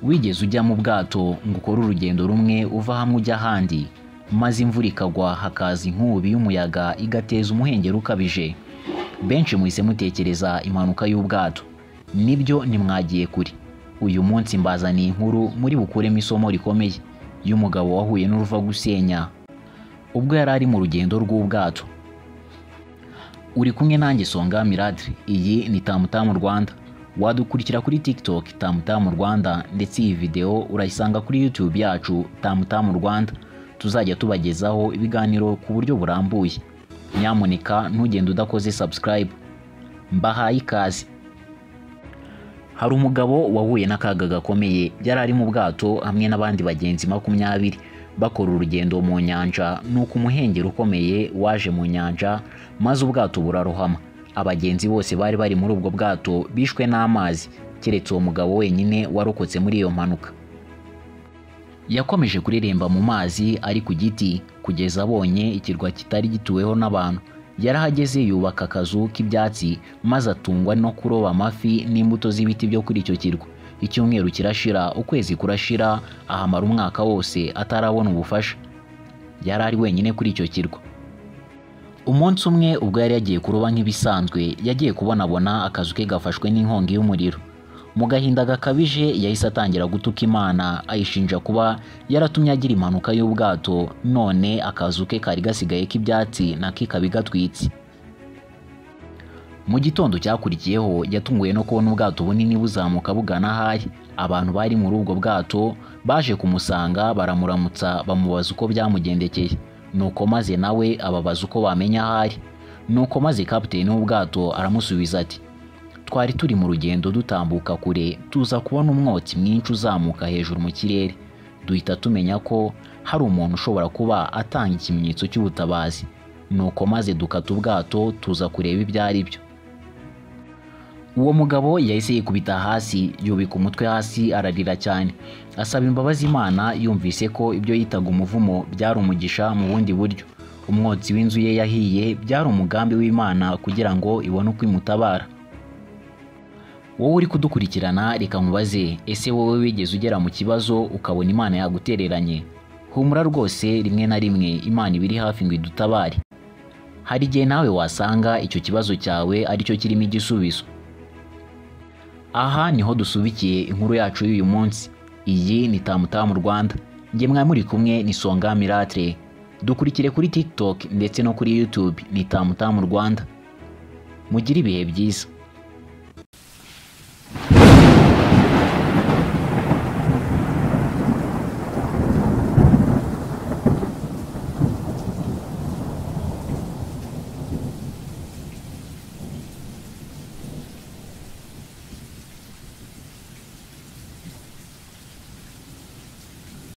wigeze ujya mu bwato ngo ukore urugendo rumwe uva hamwe ujya ahandi maze imvura ikagwa hakaza inkubi y'umuyaga igateza umuhengeri ukabije? Benshi muhise mutekereza impanuka y'ubwato. Nibyo ntimwagiye kure. Uyu munsi mbazaniye inkuru muri bukuremo isomo rikomeye y'umugabo wahuye n'uruva gusenya ubwo yari ari mu rugendo rw'ubwato. Uri kumwe nanjye Songa Miracle. Iyi ni Tamutamu Rwanda. Wadukurikira kuri TikTok Tamutamu Rwanda, ndetse iyi video urayisanga kuri YouTube yacu Tamutamu Rwanda. Tuzajya tubagezaho ibiganiro ku buryo burambuye. Nyamuneka ntugende udakoze subscribe. Mbahaye ikaze. Hari umugabo wahuye n'akaga gakomeye. Yari ari mu bwato hamwe n'abandi bagenzi 20 bakora urugendo mu nyanja, nuko umuhengeri ukomeye waje mu nyanja maze ubwato burarohama. Abagenzi bose bari bari muri ubwo bwato bishwe n'amazi, keretse uwo mugabo wenyine warokotse muri iyo mpanuka. Yakomeje kureremba mu mazi ari ku giti kugeza abonye ikirwa kitari gituweho n'abantu. Yarahageze yubaka akazu k'ibyatsi maze atungwa no kuroba amafi n'imbuto z'ibiti byo kuri icyo kirwa. Icyumweru kirashira, ukwezi kurashira, ahamara umwaka wose atarabona ubufasha. Yari ari wenyine kuri icyo kirwa. Umunsi umwe ubwo yari yagiye kuroba nk'ibisanzwe, yagiye kubonabona akazu ke gafashwe n'inkongi y'umuriro. Mu gahinda gakabije yahise atangira gutuka Imana, ayishinja kuba yaratumye agira impanuka y'ubwato, none akazu ke kari gasigaye k'ibyatsi nako kabigatwitse. Mu gitondo cyakurikiyeho yatunguye no kubona ubwato bunini buzamuka bugana ahari. Abantu bari muri ubwo bwato baje kumusanga baramuramutsa bamubaza uko byamugendekeye. Nuko maze nawe ababaza uko bamenya ahari. Nuko maze kapiteni w'ubwato aramusubiza ati, twari turi mu rugendo dutambuka kure, tuza kubona umwotsi mwinshi uzamuka hejuru mu kirere. Duhita tumenya ko hari umuntu ushobora kuba atanga ikimenyetso cy'ubutabazi. Nuko maze dukata ubwato tuza kureba ibyo ari byo. Uwo mugabo yahise yikubita hasi, yubika umutwe hasi ararira cyane, asaba imbabazi Imana, yumvise ko ibyo yitaga umuvumo byari umugisha mu bundi buryo. Umwotsi w'inzu ye yahiye byari umugambi w'Imana kugira ngo ibone uko imutabara. Wowe uri kudukurikirana, reka mubaze, ese wowe wigeze ugera mu kibazo ukabona Imana yagutereranye? Humura rwose, rimwe na rimwe Imana ibiri hafi ngo idutabare. Hari igihe nawe wasanga icyo kibazo cyawe aricyo kirimo igisubizo. Aha niho dusubikiye inkuru yacu y'uyu munsi. Iyi ni Tamutamu Rwanda. Nge mwari muri kumwe ni Songa Miracle. Dukurikire kuri TikTok ndetse no kuri YouTube ni Tamutamu Rwanda. Mugire ibihe byiza.